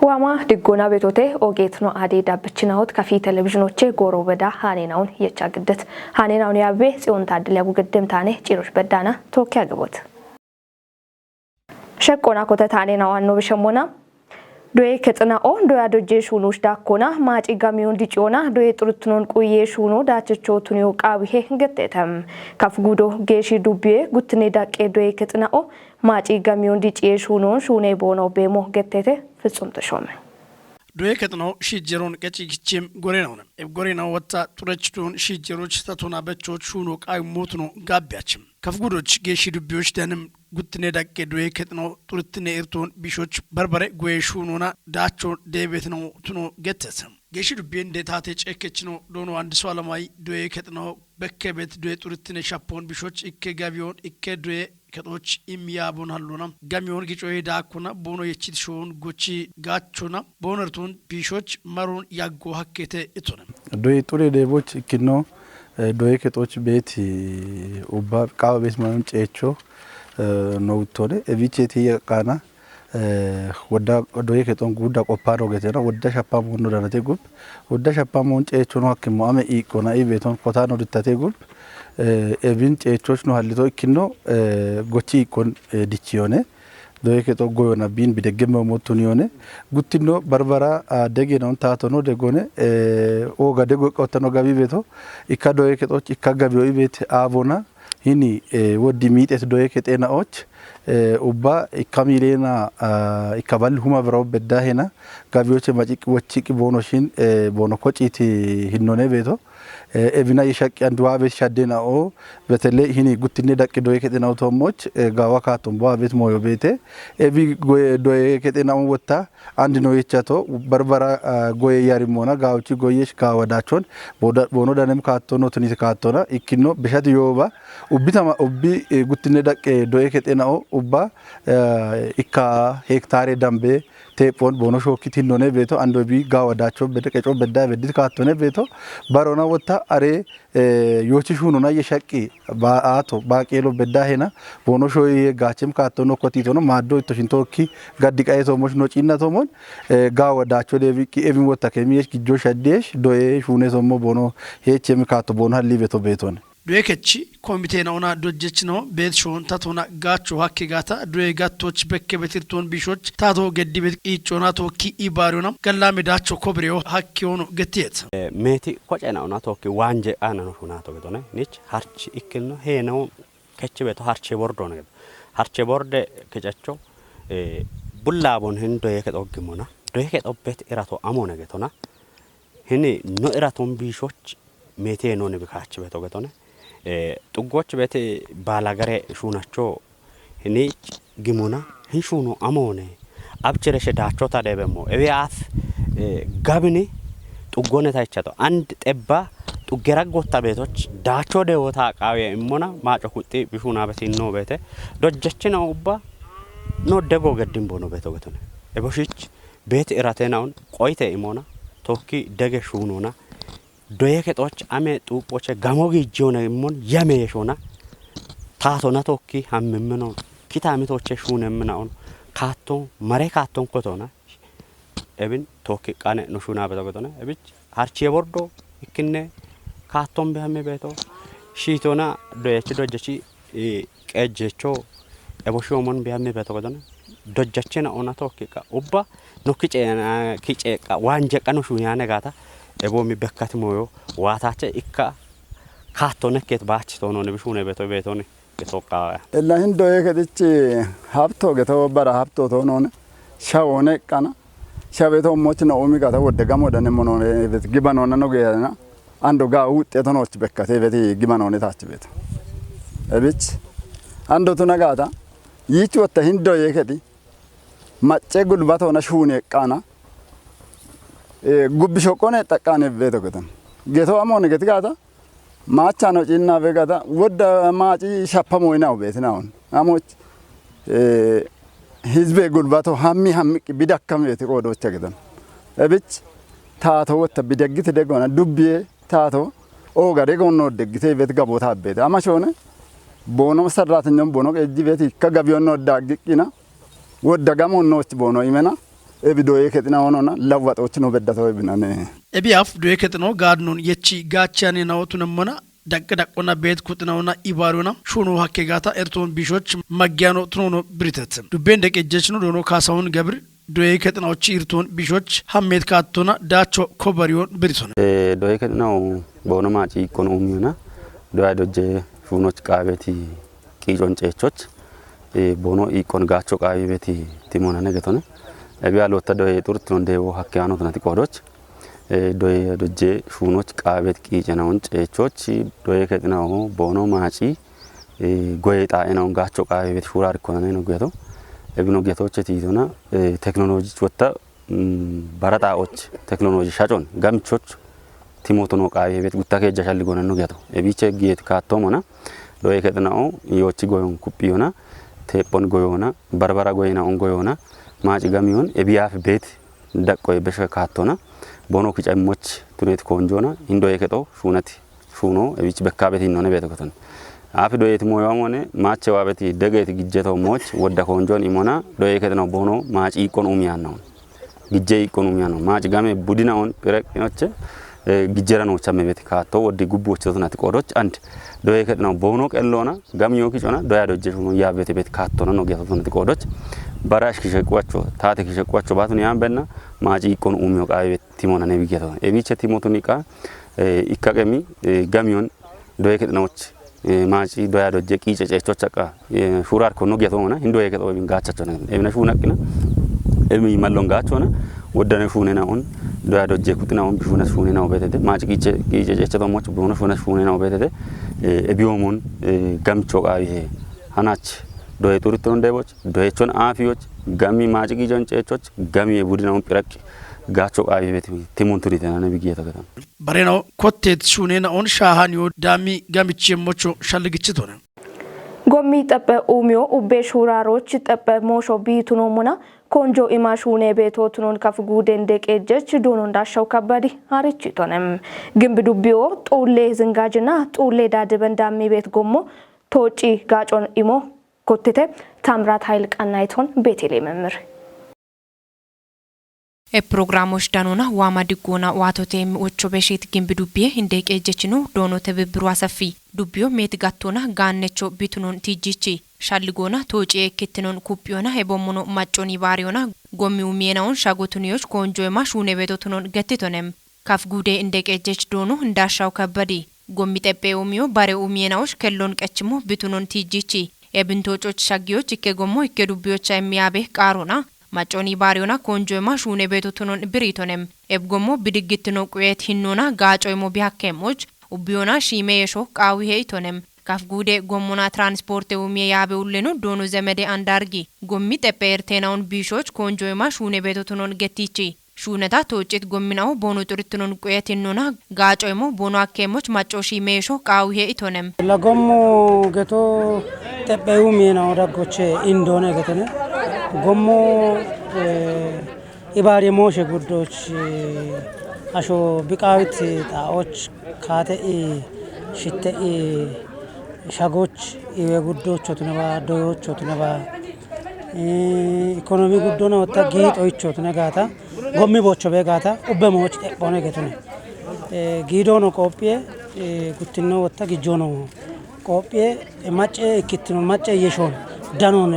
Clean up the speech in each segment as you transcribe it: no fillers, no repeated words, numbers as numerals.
ዋማ ድጎና ቤቶቴ ኦጌትኖ አዴ ዳብችናውት ከፊ ቴሌቪዥኖቼ ጎሮ በዳ ሃኔናውን የቻግደት ሃኔናውን ያቤ ጽዮን ታድል ያጉገደም ታኔ ጪሮሽ በዳና ቶኪያ ገቦት ሸቆና ኮተት ሃኔናዋን ነው በሸሞና ዶይ ከጥናኦ ዶያ ዶጄሽ ሁኖሽ ዳኮና ማጪ ጋሚውን ዲጪዮና ዶይ ጥሩትኖን ቁዬሽ ሁኖ ዳቸቾቱን ይውቃብሄ ገተተም ካፍጉዶ ጌሺ ዱቤ ጉትኔ ዳቄ ዶይ ከጥናኦ ማጪ ጋሚውን ዲጪሽ ሁኖ ሹኔ ቦኖ ቤሞ ገተተ ፍጹም ተሾመ ዶይ ከጥናኦ ሺጀሮን ቀጪግቺም ጎሬናው ነው ጎሬናው ወጣ ጥረችቱን ሺጀሮች ተቶና በቾች ሁኖ ቃይ ሞትኖ ጋቢያችም ካፍጉዶች ጌሺ ዱቤዎች ደንም ጉትኔ ዳቄ ዶይ ከጥናኦ ጥሩትኔ ኤርቶን ቢሾች በርበሬ ጎይሹኖና ዳቾ ዴቤት ነው ትኖ ገተሰም ጌሺ ዱቤ እንደታተ ጨከች ነው ዶኖ አንድ ሰው አለማይ ዶይ ከጥናኦ በከቤት ዶይ ጥሩትኔ ሻፖን ቢሾች ኢከ ጋቢዮን ኢከ ዶይ ከጦች ኢሚያቦን አሉና ጋሚዮን ጊጮይ ዳኩና ቦኖ የቺት ሾን ጎቺ ጋቾና ቦነርቱን ቢሾች መሩን ያጎ ሀከተ እቶነ ዶይ ጡሬ ዴቦች ኢኪኖ ዶይ ከጦች ቤት ኡባ ቃው ቤት ማን ጨቾ ኖውቶኔ ኤቪቼቲ ያቃና ወዳ ዶይ ከጦን ጉዳ ቆፓሮ ገተና ወዳ ሻፓም ሆኖ ዳነቴ ጉብ ወዳ ሻፓም ሆን ጨቾ ነው ሀከሙ አመ ኢቆና ኢቤቶን ኮታኖ ድታቴ ጉብ ኤቪን ጨቾች ነው ሀሊቶ ኢኪኖ ጎቺ ኢቆን ዲቺዮኔ ዶይ ከጦ ጎዮና ቢን ቢደገመ ሞቱን ዮኔ ጉቲኖ በርበራ ደጌናውን ታቶኖ ደጎኔ ኦጋ ደጎ ቆተኖ ጋቢ ቤቶ ኢካ ዶይ ከጦች ኢካ ጋቢው ቤት አቦና hini wodi miitet doye ketenaoch ubba ikamilena ikabal huma braw bedda hena gabioche majik wochiki bonoshin bono kochiti hinnone beto evina yishaqi andwa bet shadena o betele hini gutine daqi doye ketenaw tomoch gawa katum bo bet moyo bete evi doye ketenaw wotta and no yechato barbara goye yarimona gawchi goyesh kawadachon bono danem kattono tunise kattona ikino beshad yoba ubbitama ubbi gutine daqe doye ketenaw ubba ikka hektare dambe tepon bono shokiti none beto andobi gawadacho bedekecho bedda bedit kattone beto barona wotta are yochi shununa yeshaqi ba ato ba qelo bedda hena bono shoye gachim kattono kotitono maddo itoshintoki gaddiqaye tomosh no cinna tomon gawadacho debi ki evin wotta kemiyesh gijo shaddesh doye shune sommo bono hechem katto bono halli beto betone ዶይ ከቺ ኮሚቴናውና ዶጀች ነው ቤት ሾን ታቶና ጋቾ ሀኪ ጋታ ዶይ ጋቶች በከበትርቶን ቢሾች ታቶ ገዲበት ኢጮና ቶኪ ኢባሪዮና ገላሜዳቾ ኮብሬው ሀኪውን ገቲየት ሜቲ ኮጨናውና ቶኪ ዋንጀ አናኖ ሁናቶ ገዶነ ኒች ሃርቺ ኢክል ነው ሄነው ከቺ ቤቶ ሃርቺ ቦርዶ ነው ሃርቺ ቦርደ ከጨቾ ቡላቦን ህንዶ የከጦግሞና ዶይ ከጦበት ኢራቶ አሞነ ገቶና ህኒ ኖ ኢራቶን ቢሾች ሜቴ ነው ንብካች ቤቶ ገቶነ ጡጎች ቤት ባላገሬ ሹናቸው እኔ ግሙና ህሹኑ አሞነ አብቸረሽ ዳቸው ታደበሞ እቢያፍ ጋብኒ ጡጎነ ታይቻቶ አንድ ጠባ ጡገራጎታ ቤቶች ዳቸው ደውታ ቃዊ እሞና ማጮ ሁጤ ቢሹና በሲኖ ቤተ ዶጀችና ኡባ ኖ ደጎ ገድም ቦኖ ቤቶ ገቶነ እቦሽች ቤት ኢራቴናውን ቆይተ እሞና ቶኪ ደገ ሹኑና ዶየ ከጦች አሜ ጡጶች ጋሞጊ ጆነ ሞን ያሜሽona ታቶና ቶኪ ሀምምኖ ኪታሚቶች ሹነምናውን ካቶ መሬ ካቶን ኮቶና እብን ቶኪ ቃነ ኑሹና በተገቶና እብች አርቺ ቦርዶ ይክነ ካቶን በህመ ቤቶ ሺቶና ዶየች ዶጀቺ ቀጀቾ እቦሾሞን በህመ በተገቶና ዶጀችና ኦና ቶኪ ቃ ኡባ ኖኪጨና ኪጨቃ ዋንጀ ቀኑ ሹያ ነጋታ ኤቦሚ በካት ሞዮ ዋታቸ ኢካ ካቶነ ከት ባች ቶኖ ንብሹነ ቤቶ ቤቶነ ከቶቃ እላ ህንዶ የከዲች ሀብቶ ገተው በራ ሀብቶ ቶኖነ ሻወነ ቀና ሻቤቶ ሞች ነው ኦሚ ጋታ ወደጋም ወደነ ሞኖ ቤት ግባኖነ ነው ገና አንዶ ጋ ውጤቶኖች በካቴ ቤት ግባኖነ ታች ቤት እብች አንዶ ተነጋታ ይች ወተ ህንዶ የከዲ ማጨ ጉልባቶና ሹነ ቀና ጉብሾ ቆነ ተቃነ ቤቶ ገተን ጌቶ አሞነ ገትጋታ ማቻ ነው ጪና በጋታ ወደ ማጪ ሻፓሞይናው ቤት ነው አሞች ህዝብ ጉልባቶ ሀሚ ቢዳከም ቤት ቆዶች ገተን እብች ታቶ ወተ ቢደግት ደጎና ዱቤ ታቶ ኦጋ ደጎኖ ደግቴ ቤት ጋቦታ ቤት አማሾነ ቦኖ ሰራተኛም ቦኖ እጂ ቤት ከጋቢዮኖ ዳግቂና ወደ ጋሞኖች ቦኖ ይመና ebi doye ketina onona lawwaxochi no beddato ibinane ebiyaaf doye ketino gaadnon yechi gaachane nawtunamona ደቅደቁና ቤት ኩጥነውና ኢባሩና ሹኑ ሀኬጋታ ኤርቶን ቢሾች መጊያኖ ትኖኖ ብሪተትም ዱቤን ደቀጀች ነው ዶኖ ካሳውን ገብር ዶይ ከጥናዎች ኢርቶን ቢሾች ሐሜት ካቶና ዳቾ ኮበሪዮን ብሪቶን ዶይ ከጥናው በሆነ ማጪ ኢኮኖሚውና ዶያ ዶጀ ሹኖች ቃቤቲ ቂጆን ጨቾች ቦኖ ኢኮን ጋቾ ቃቤቲ ቲሞና ነገቶነ እቢያ ሎታ ዶይ ጡርት ነው እንደው ሀኬያኖ ተናቲ ቆዶች ዶይ ዶጀ ሹኖች ቃቤት ቂጀናውን ጨቾች ዶይ ከጥናው ቦኖ ማጪ ጎይጣ ነው ጋቾ ቃቤት ሹራር ኮነነ ነው ገቶ እብኖ ጌቶች ቲቶና ቴክኖሎጂ ወጣ ባራታዎች ቴክኖሎጂ ሻጮን ጋምቾች ቲሞቶኖ ቃቤት ጉታከ ጃሻል ጎነ ነው ገቶ እቢቸ ጌት ካቶሞና ዶይ ከጥናው yochi goyon kupiyona tepon goyona barbara goyina on goyona maaci gamiyon ebiyaaf bet dakko besha kaatona bono kicamoch tunet konjona indo yeketo shunati shuno ebich bekkabeti none beto koton afi doyet moyamone maache wabeti degeti gijjeto moch wodda konjon imona doye ketno bono maaci ikon umyanno gijje ikon umyanno maaci game budina on pirek gijjera no chamme beti kaato woddi gubboch tonati qodoch and doye ketno bono qellona gamiyo kichona doya dojje shuno yabeti bet kaato no geto tonati qodoch barash kishekwacho taate kishekwacho batun yambenna maaci ikon umyo qabe timona ne bigeto ebiche timotonika ikkaqemi gamiyon doye ketnoch maaci doya dojje qice cechochaka shurar kono geto ona hindo yeketo bin gachacho ne ebna shunakina elmi mallon gachona wodane shunena on doya dojje kutina on bifuna shunena obetede maaci qice cecho moch bono shuna shunena obetede ebiomon gamcho qabe hanach doye turuton deboch doye chon afiyoch gami maaci qijon cechoch gami budina on pirak gacho qabe timun turitena ne bigeto gatan bareno kotet shunena on shahaniyo dami gamichi mocho shalgichitone ጎሚ ጠበ ኡሚዮ ኡቤ ሹራሮች ጠበ ሞሾ ቢቱኖሙና ኮንጆ ኢማሹኔ ቤቶቱኖን ከፍጉደን ደቀጀች ዶኖ እንዳሻው ከባዲ አርችቶነም ግንብ ዱቢዮ ጦሌ ዝንጋጅና ጦሌ ዳድበንዳሚ ቤት ጎሞ ቶጪ ጋጮን ኢሞ ኮቴተ ታምራት ኃይል ቀናይቶን ቤቴሌ መምር ፕሮግራሞች ዳኖና ዋማ ድጎና ዋቶቴም ወቾ በሽት ግንብ ዱቢዬ እንደቀጀችኑ ዶኖ ተብብሩ አሰፊ ዱቢዮ ሜት ጋቶና ጋነቾ ቢቱኖን ቲጂቺ ሻልጎና ቶጪ የከትኖን ኩፒዮና ሄቦሞኖ ማጮኒ ባሪዮና ጎሚው ሚየናውን ሻጎቱኒዮች ኮንጆማ ሹኔ ቤቶቱኖን ገትቶነም ካፍጉዴ እንደቀጀች ዶኖ እንዳሻው ከበዲ ጎሚ ጠጴው ሚዮ ባሬው ሚየናዎች ከሎን ቀችሞ ቢቱኖን ቲጂቺ የብንቶጮች ሻጊዮች ይከጎሞ ይከዱቢዮች የሚያበህ ቃሩና ማጮኒ ባሪዮና ኮንጆማ ሹኔ ቤቶቱኖን ብሪቶነም ኤብጎሞ ብድግትኖ ቁየት ሂኖና ጋጮይሞ ቢያከሞች ኡቢዮና ሺሜየሾ ቃዊ ሄይቶነም ካፍጉዴ ጎሞና ትራንስፖርት ውሚየ ያበውለኑ ዶኖ ዘመዴ አንዳርጊ ጎሚ ጠጴርቴናውን ቢሾች ኮንጆማ ሹኔ ቤቶቱኖን ገቲቺ ሹነታ ቶጭት ጎሚናው ቦኖ ጡርትኖን ቁየት ሂኖና ጋጮይሞ ቦኖ አከሞች ማጮ ሺሜየሾ ቃዊ ሄይቶነም ለጎሞ ገቶ ጠጴው ሚናው ዳጎቼ ኢንዶነ ገተነ ጎሞ ኢባሪ ሞሽ ጉዶች አሾ ቢቃዊት ጣዎች ካተኢ ሽተኢ ሻጎች የጉዶች ወትነባ ዶዮች ወትነባ ኢኮኖሚ ጉዶና ወጣ ጊጦች ወትነጋታ ጎሚ ቦቾ በጋታ ኡበሞች ጠቦነ ገተነ ጊዶኖ ቆጵዬ ጉትኖ ወጣ ጊጆኖ ቆጵዬ ማጨ ኢክትኖ ማጨ የሾን ዳኖን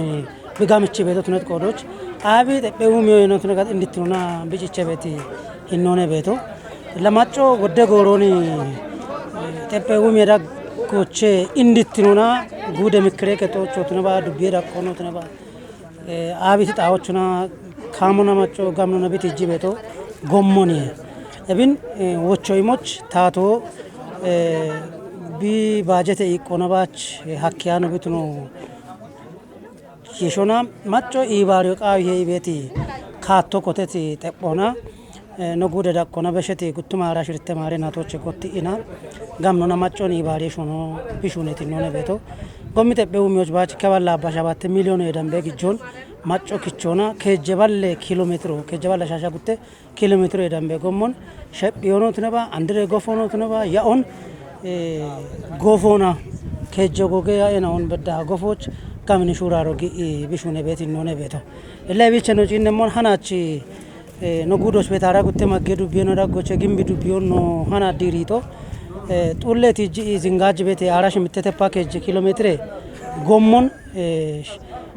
bigamchi beto tunet kodoch abi tepewu miyo no tunet indituna bichiche beti hinone beto lamacho godde goroni tepewu miyo koche indituna gude mikre keto chotuna ba dubira kono tuna ba abi tawochuna kamona macho gamno na biti jibeto gommoni ebin wochoimoch tato bi bajete ikonabach hakkiyano bituno የሾና ማጮ ኢባሪዮ ቃዊ ሄቤቲ ካቶ ኮቴቲ ጠጶና ነጉደ ዳቆና በሸቲ ጉቱማ አራሽርተ ማሬ ናቶች ጎቲኢና ጋምኖና ማጮን ኢባሪ ሾኖ ቢሹኔቲ ኖነ ቤቶ ጎሚ ጠጴው ሚዎች ባች ከባላ ባሻባት ሚሊዮን የደንበ ግጆን ማጮ ኪቾና ከጀባለ ኪሎ ሜትሮ ከጀባለ ሻሻ ጉቴ ኪሎ ሜትሮ የደንበ ጎሞን ሸጵዮኖ ትነባ አንድሬ ጎፎኖ ትነባ ያኦን ጎፎና ከጀጎገ ያናውን በዳ ጎፎች kamni shuraro gi bishune beti none beto illa biche no jinne mon hanachi no gudos betara gutte magge dubbiyono daggoche gimbi dubbiyono hana dirito xulleti zingaj bete arash mitete package kilometre gommon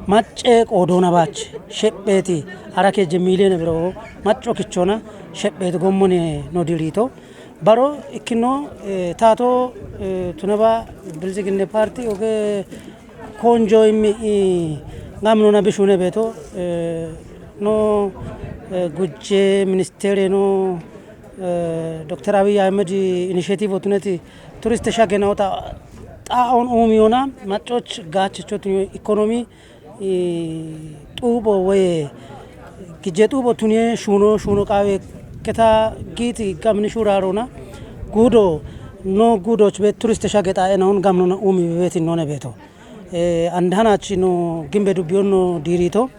macce qodona bach shebbeti arakeje million biro macco kichona shebbeti gommon no dirito baro ikkino tato tunaba bilziginne parti oge konjo imi ngamno na bishune beto no gujje ministere no Dr. Abiy Ahmed initiative otuneti turist shagena ota taon umiona machoch gachchot economy tubo we gije tubo tunye shuno qawe keta giti gamni shurarona gudo no gudoch be turist shageta enaun gamno na umi beti none beto andhanachi no gimbe dubiono dirito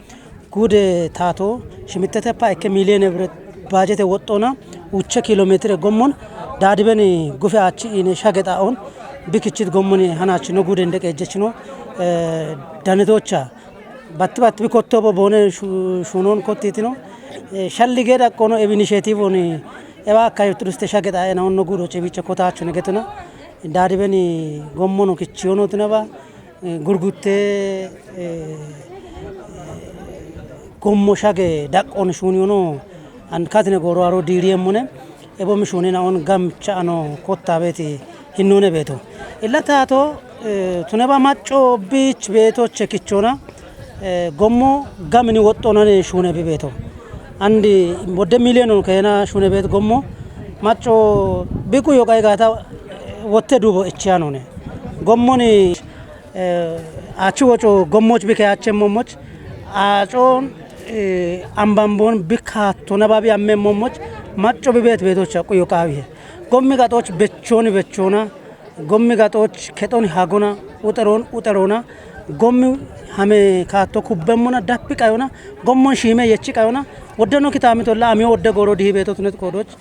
gude tato shimitete pa ek million evret budget wotona ucha kilometer gommon dadibeni gufe achi ine shageta on bikichit gommon hanachi no gude ndeke ejechino danetocha bat bikotto bone shunon kottitino shallige da kono initiative oni ewa kay turiste shageta ena on no gudo chebicha kotachu ne getuna dadibeni gommon kichiono tunaba gurgutte gommo shage dakon shuniono an katne goro aro diriyemune ebo mishunina on gamcha ano kotta beti hinnone beto illata to tunaba macco beach beto chekichona gommo gamni wottona ne shune beto andi bodde million kena shune bet gommo macco biku yo kay gata wotte dubo ecciano ne gommoni achi wocho gommoch bike achemmoch achon ambambon bikatto nababi ammemmoch macco bibet betocha kuyo qawiye gommi gatoch bechona gommi gatoch keton hagona uterona gommi hame katto kubbemmona dappi qayona gommon shime yechi qayona woddeno kitami tolla ami wodde goro di beto tunet kodoch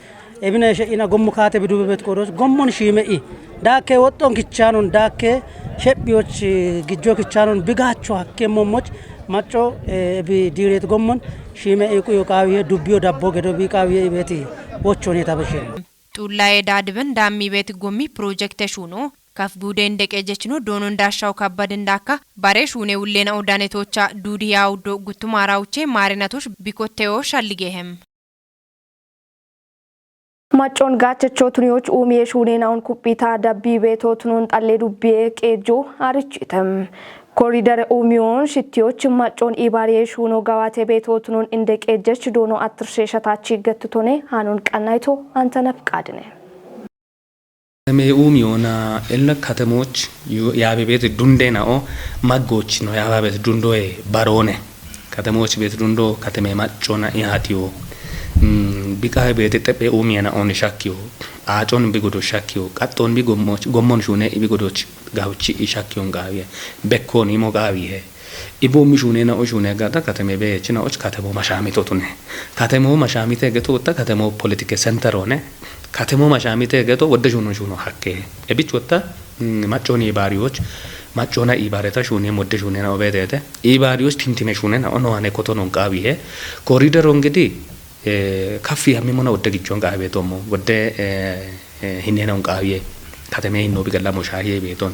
ebine sheina gommu kate bidu bet kodoch gommon shime i dakke wotton kichanon dakke shebbiyoch gijjo kichanon bigacho hakkemmoch macco bi diret gommon shime iku yo qawiye dubbiyo dabbo gedo bi qawiye ibeti wochoni tabashe ጡላዬ ዳድበን ዳሚ ቤት ጎሚ ፕሮጀክት ሹኖ ካፍ ጉዴ እንደቀጀችኖ ዶኖ እንዳሻው ካባድ እንዳካ ባሬ ሹኔ ውሌና ኦዳኔቶቻ ዱዲያው ዶ ጉቱማራውቼ ማሪናቶች ቢኮቴዮ ሻልጌhem ማጮን ጋቸቾቱኒዎች ኡሚ ሹኔናውን ኩፒታ ዳቢ ቤቶቱን ጣሌ ዱቤ ቄጆ አርጭተም ኮሪደር ኡሚዮን ሽቲዎች ማጮን ኢባሪ ሹኖ ጋዋቴ ቤቶቱን እንደቀጀች ዶኖ አትርሸሻታች ገትቶኔ ሃኑን ቀናይቶ አንተነፍ ቃድነ ኡሚዮና እለ ከተሞች ያቤት ዱንዴናኦ ማጎች ነው ያቤት ዱንዶዬ ባሮኔ ከተሞች ቤት ዱንዶ ከተሜ ማጮና ኢሃቲዮ ቢቃይ ቤት ተጠበ ኡሚያና ኦን ሻኪዮ አጮን ቢጎዶ ሻኪዮ ቀጦን ቢጎሞች ጎሞን ሹኔ ቢጎዶች ጋውቺ ሻኪዮን ጋዊየ በኮን ይሞ ጋዊየ ኢቦ ሚሹኔና ኦሹኔ ጋታ ከተሜ ቤችና ኦች ከተሞ ማሻሚቶቱኔ ከተሞ ማሻሚቴ ገቶ ወጣ ከተሞ ፖለቲካ ሴንተር ሆነ ከተሞ ማሻሚቴ ገቶ ወደሹኑ ሹኑ ሐቄ እቢች ወጣ ማጮኒ ባሪዎች ማጮና ኢባሬታ ሹኔ ወደሹኔና ኦቤቴ ኢባሪዎች ቲንቲሜ ሹኔና ኦኖዋኔ ኮቶኖን ጋዊየ ኮሪደር እንግዲህ ካፊ ያሚሞና ወደ ግጆን ጋር ቤቶሞ ወደ ሂኔናውን ቃዊየ ከተሜ ሂኖ ቢገላ ሞሻሂ ቤቶን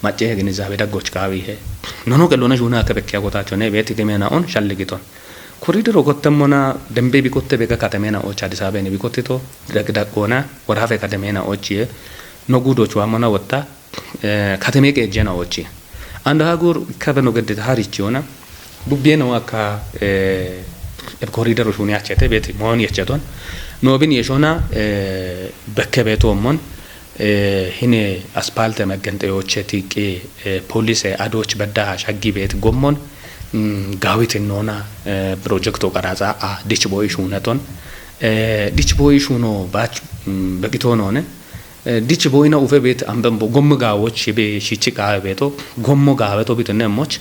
ማጨ ግንዛቤ ደጎች ቃዊየ ኖኖ ቀሎና ጁና ከበኪያ ጎታቸው ነው ቤት ገመና ኦን ሻልጊቶን ኮሪደር ወቆተሞና ደምቤ ቢቆተ በጋ ከተሜና ኦች አዲስ አበባ ነው ቢቆጥቶ ደግዳቆና ወራፈ ከተሜና ኦች ኖጉዶች ዋሞና ወጣ ከተሜ ቀጀና ኦች አንድ ሀገር ከበኖ ገደ ታሪችዮና ዱቤ ነው አካ ኮሪደር ሹኒ አቸተ ቤት ሞን የቸቶን ኖብን የሾና በከቤቶ ሞን ሂኔ አስፓልት መገንጠዮች ቲቂ ፖሊስ አዶች በዳ ሻጊ ቤት ጎሞን ጋዊት ኖና ፕሮጀክቶ ቀራጻ ዲች ቦይ ሹነቶን ዲች ቦይ ሹኖ ባች በቂቶ ኖነ ዲች ቦይና ኡፈ ቤት አንበምቦ ጎም ጋዎች ቤ ሽቺ ቃ ቤቶ ጎሞ ጋበቶ ቢተነሞች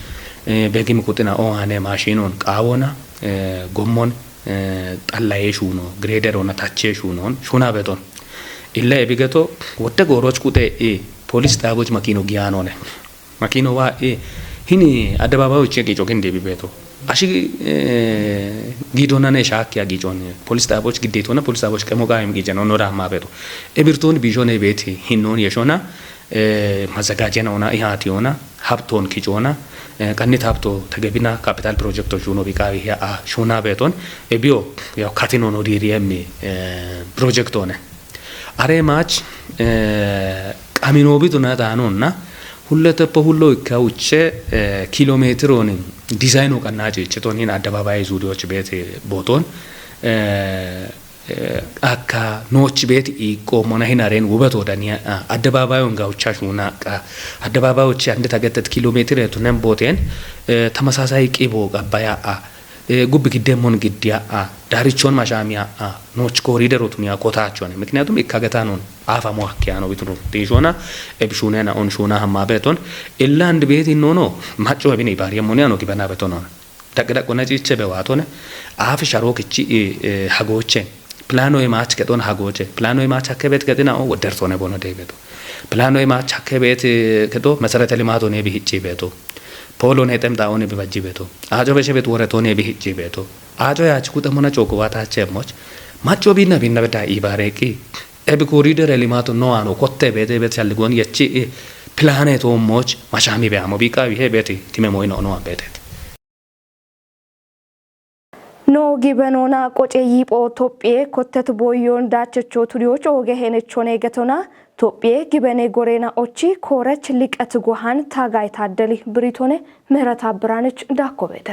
በጊም ቁጥና ኦሃኔ ማሽኖን ቃወና ጎሞን ጣላዬ ሹኖ ግሬደር ሆነ ታቼ ሹኖን ሹና ቤቶን ኢለ ቢገቶ ወደ ጎሮች ቁጤ ፖሊስ ጣቦች ማኪኖ ጊያኖ ነ ማኪኖ ዋ ሂኒ አደባባዮች የቂጮ ግን ዲቢ ቤቶ ashi giidonane shaakki agiicoon polis xaaboች ግዴታ ሆነ polis xaaboች ከሞጋ የሚገጀ ነው ኖራ ማበሩ እብርቶን ቢጆኔ ቤት ሂኖን የሾና ማዘጋጀና ሆና ኢሃቲ ሆና ሀብቶን ኪጮና ቀኒት ሀብቶ ተገቢና ካፒታል ፕሮጀክቶች ሆኖ ቢቃዊ ያ ሾና ቤቶን እቢዮ ያው ካቲኖ ነው ዲሪየም ፕሮጀክት ሆነ አሬማች ቃሚኖ ቢቱና ታኖና ሁለተ ሁሉ ከውጭ ኪሎ ሜትር ሆነ ዲዛይኑ ቀናጭ ጭቶኒን አደባባይ ዙሪያዎች ቤት ቦቶን አካ ኖች ቤት ኢቆሞና ሂናሬን ውበት ወዳኒያ አደባባዩን ጋውቻሹና አደባባዮች አንድ ተገተት ኪሎ ሜትር የቱነም ቦቴን ተመሳሳይ ቂቦ ቀባያ ጉብ ግደሞን ግዲያ ዳሪቾን ማሻሚያ ኖች ኮሪደሮቱን ያቆታቸውን ምክንያቱም ኢካገታኖን አፋ ሞአኪያ ነው ቢትሩ ዲጆና ኤብሹነና ኦንሹና ሀማበቶን ኢላ አንድ ቤት ኢኖኖ ማጮ ቢኔ ባሪየሞኒያ ነው ጊበና በቶን ነው ደቅደቆነ ጭቼ በዋቶነ አፍ ሻሮክቺ ሀጎቼ ፕላኖ የማች ከቶን ሀጎቼ ፕላኖ የማች አከቤት ከጥና ወደርቶነ ቦኖ ደይበቶ ፕላኖ የማች አከቤት ከቶ መሰረተ ልማት ሆነ ቢህጪ ቤቶ ፖሎ ነጠም ዳውን ቢባጂ ቤቶ አጆ በሸቤት ወረቶነ ቢህጪ ቤቶ አጆ ያች ኩጠሞና ጮቁባታቸ ሞች ማጮ ቢና ቢና በዳ ኢባሬቂ ኤብ ኮሪደር ልማት ነው አኖ ኮቴ ቤት ቤት ያልጎን የቺ ፕላኔቶ ሞች ማሻሚ ቢያሞ ቢቃ ይሄ ቤት ቲመሞይ ነው ነው ቤት ኖ ጊበኖና ቆጬ ይጶ ቶጴ ኮተት ቦዮን ዳቸቾ ቱሪዎች ኦገ ሄነቾኔ ገቶና ቶጴ ጊበኔ ጎሬና ኦቺ ኮረች ሊቀት ጎሃን ታጋይ ታደሊ ብሪቶኔ ምህረት አብራነች ዳኮበተ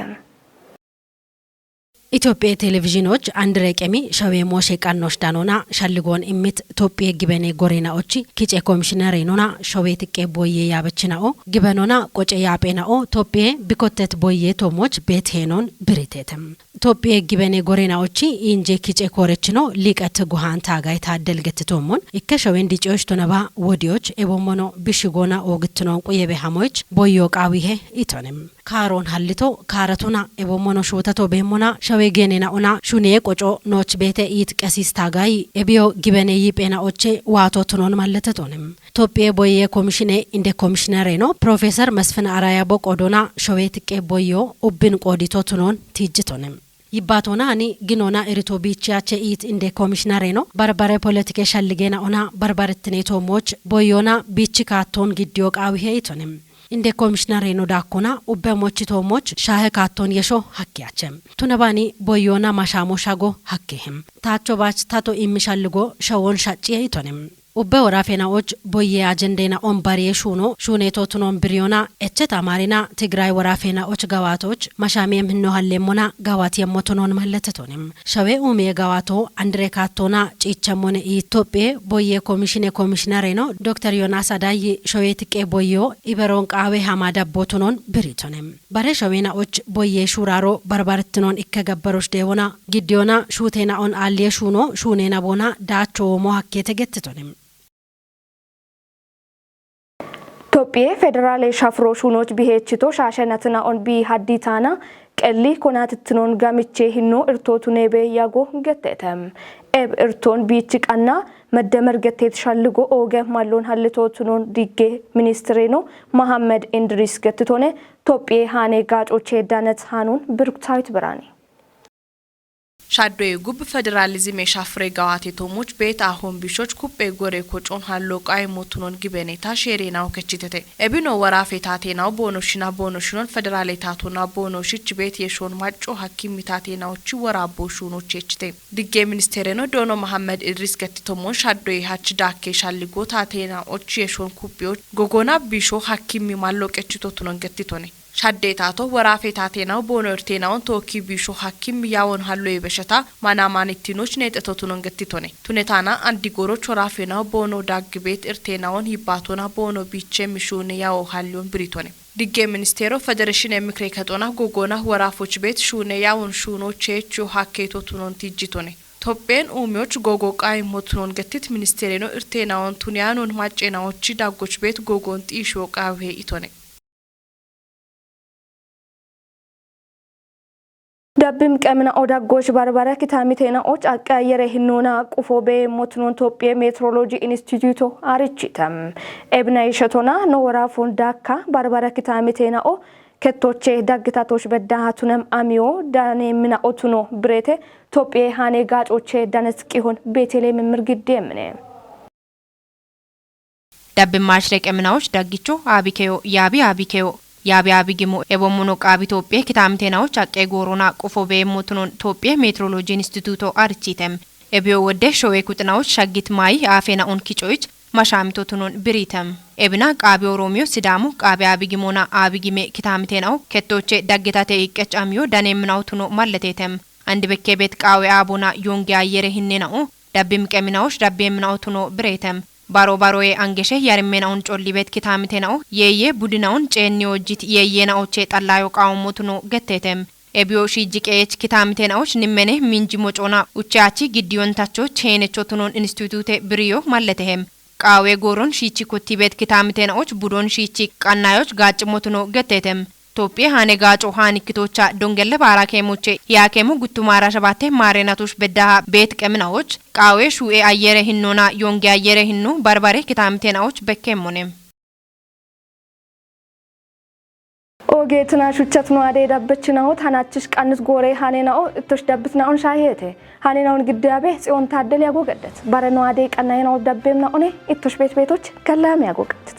ኢትዮጵያ ቴሌቪዥኖች አንድ ረቀሚ ሸዌ ሞሼ ቃኖሽ ዳኖና ሻልጎን ኢሚት ኢትዮጵያ ጊበኔ ጎሬና ኦቺ ኪጬ ኮሚሽነር ኖና ሸዌ ትቄ ቦዬ ያበችናኦ ጊበኖና ቆጬ ያጴናኦ ኢትዮጵያ ቢኮተት ቦዬ ቶሞች ቤት ሄኖን ብሪቴተም ኢትዮጵያ ጊበኔ ጎሬና ኦቺ ኢንጄ ኪጬ ኮረችኖ ሊቀት ጉሃን ታጋይ ታደል ገትቶሞን ኢከሸዌ እንዲጮሽ ቶነባ ወዲዮች ኤቦሞኖ ቢሽጎና ኦግትኖን ቆየበ ሐሞች ቦዮ ቃዊሄ ኢቶንም ካሮን ሀልቶ ካረቱና ኤቦሞኖ ሹተቶ በሞና ሸዌ ጌኔና ኡና ሹኔ ቆጮ ኖች ቤተ ኢት ቀሲስ ታጋይ ኤቢዮ ጊበኔ ይጴና ኦቼ ዋቶ ትኖን ማለተቶንም ኢትዮጵያ ቦዬ ኮሚሽኔ እንደ ኮሚሽነር ነው ፕሮፌሰር መስፍን አራያ ቦቆዶና ሸዌ ትቄ ቦዮ ኡብን ቆዲቶ ትኖን ትጅቶንም ይባቶና አኒ ግኖና ኢሪቶ ቢቻቸ ኢት እንደ ኮሚሽነር ነው በርበረ ፖለቲካ ሸልጌና ኡና በርበረትኔቶ ሞች ቦዮና ቢቺ ካቶን ግዲዮ ቃዊሄ ይቶንም እንደ ኮሚሽነር ነው ዳኮና ኡበሞች ቶሞች ሻህ ካቶን የሾ ሀኪያቸም ቱነባኒ ቦዮና ማሻሞ ሻጎ ሀኪህም ታቾ ባች ታቶ ኢሚሻልጎ ሸወን ሻጪ ይቶንም ኡበ ወራፌናዎች ቦዬ አጀንዴና ኦምባሪ ሹኖ ሹኔቶ ቱኖን ብሪዮና እቸት አማሪና ትግራይ ወራፌናዎች ጋዋቶች ማሻሜም ህኖ ሀሌሞና ጋዋት የሞቶኖን ማለተቶንም ሸዌ ኡሜ ጋዋቶ አንድሬ ካቶና ጪቸሞነ ኢትዮጵያ ቦዬ ኮሚሽነር ነው ዶክተር ዮናስ አዳይ ሸዌ ትቄ ቦዮ ኢበሮን ቃዌ ሀማዳ ቦቶኖን ብሪቶንም ባሬ ሸዌናዎች ቦዬ ሹራሮ በርባርትኖን ኢከገበሮች ደወና ጊዲዮና ሹቴና ኦን አልየ ሹኖ ሹኔና ቦና ዳቾ ሞሐኬ ተገትቶንም ኢትዮጵያ ፌደራል ሻፍሮ ሹኖች ቢሄችቶ ሻሸነትና ኦን ቢ ሀዲታና ቀሊ ኮናትትኖን ጋምቼ ሂኖ እርቶቱ ኔቤ ያጎ ገተተም ኤብ እርቶን ቢጭቃና መደመር ገተት ሻልጎ ኦገ ማሎን ሀልቶቱኖን ዲጌ ሚኒስትሪ ነው መሐመድ ኢንድሪስ ገትቶኔ ኢትዮጵያ ሃኔ ጋጮቼ ዳነት ሃኑን ብሩክታዊት ብራኒ ሻዶይ ጉብ ፌደራሊዝም የሻፍሬ ጋዋቴ ቶሞች ቤት አሁን ቢሾች ኩጴ ጎሬ ኮጮን ሃሎ ቃይ ሞቱኖን ግበኔታ ሼሬናው ከችተተ ኤቢኖ ወራፌታቴናው ቦኖሽኖን ፌደራሌታቶና ቦኖሽች ቤት የሾን ማጮ ሐኪም ሚታቴናዎች ወራቦ ሹኖች የችተ ዲጌ ሚኒስቴር ነው ዶኖ መሐመድ ኢድሪስ ገትቶሞን ሻዶይ ሀች ዳኬ ሻልጎ ታቴናዎች የሾን ኩጴዎች ጎጎና ቢሾ ሐኪም ማሎ ቀችቶቱኖን ገትቶኔ ሻዴታቶ ወራፌታቴናው ቦኖርቴናውን ቶኪ ቢሾ ሐኪም ያውን ሃሎ የበሸታ ማናማኒቲኖች ነጠቶቱን ገትቶኔ ቱኔታና አንዲጎሮች ወራፌናው ቦኖ ዳግ ቤት እርቴናውን ይባቶና ቦኖ ቢቼ ሚሹን ያው ሃሊዮን ብሪቶኔ ዲጌ ሚኒስቴሮ ፌደሬሽን የምክሬ ከጦና ጎጎና ወራፎች ቤት ሹኔ ያውን ሹኖች ቼቹ ሐኬቶቱን ትጅቶኔ ኢትዮጵያን ኡሚዎች ጎጎቃይ ሞቱኖን ገትት ሚኒስቴር ነው እርቴናውን ቱኒያኑን ማጬናዎች ዳጎች ቤት ጎጎን ጢሾ ቃዌ ኢቶኔ ዳብም ቀምና ኦዳጎች ባርባራ kitamiteena och አቀየረ ህኖና ቁፎቤ ሞትኖን ኢትዮጵያ ሜትሮሎጂ ኢንስቲትዩት አርቺተም ኤብናይ ሸቶና ኖራ ፎንዳካ ባርባራ kitamiteena ከቶቼ ዳግታቶች በዳሃቱንም አሚዮ ዳኔ ምና ኦቱኖ ብሬቴ ኢትዮጵያ ሃኔ ጋጮቼ ዳነስቂሆን ቤተልሔም ምርግዴምኔ ዳብ ማሽረቅ ምናዎች ዳግቾ አቢኬዮ ያቢ አቢጊሞ ኤቦሙኖ ቃቢ ኢትዮጵያ ኪታምቴናዎች አቄ ጎሮና ቁፎ በየሞቱኖን ኢትዮጵያ ሜትሮሎጂ ኢንስቲትዩቶ አርቺተም ኤቢዮ ወደ ሾዌ ኩጥናዎች ሻጊት ማይ አፌና ኦን ኪጮች ማሻምቶቱኖን ብሪተም ኤብና ቃቢ ኦሮሚዮ ሲዳሙ ቃቢ አቢጊሞና አቢጊሜ ኪታምቴናው ከቶቼ ዳግታቴ ይቀጫሚዮ ዳኔምናውቱኖ ማለቴተም አንድ በከ ቤት ቃዊ አቦና ዮንጊ አየረ ህነናው ዳብም ቀሚናዎች ዳብየምናውቱኖ ብሬተም ባሮዬ አንገሸ ያርሜናውን ጮሊ ቤት ኪታምቴናው የየ ቡድናውን ጨኒዮጂት የየናዎቼ ጠላዮ ቃውሞቱኖ ገቴተም ኤቢዮ ሺጂቄች ኪታምቴናዎች ንመኔ ሚንጂ ሞጮና ኡቻቺ ግዲዮንታቾ ቼነቾቱኖን ኢንስቲትዩት ብሪዮ ማለተሄም ቃዌ ጎሮን ሺቺ ኮቲ ቤት ኪታምቴናዎች ቡዶን ሺቺ ቃናዮች ጋጭሞቱኖ ገቴተም ኢትዮጵያ ሃኔ ጋጮ ሃኒክቶቻ ዶንገለ ባራኬሞቼ ያኬሙ ጉቱማራ ሸባቴ ማሬናቶች በዳሃ ቤት ቀምናዎች ቃዌ ሹኤ አየረ ህኖና ዮንጊ አየረ ህኑ ባርባሬ ኪታምቴናዎች በከሞኔም ኦጌትና ሹቸት ነው አደ ዳበችናው ታናችሽ ቃንስ ጎሬ ሃኔናው እቶሽ ዳብትናውን ሻሄቴ ሃኔናውን ግዳቤ ጽዮን ታደል ያጎገደት ባረናው አደ ቀናይናው ዳበምናው እኔ እቶሽ ቤቶች ከላም ያጎገደት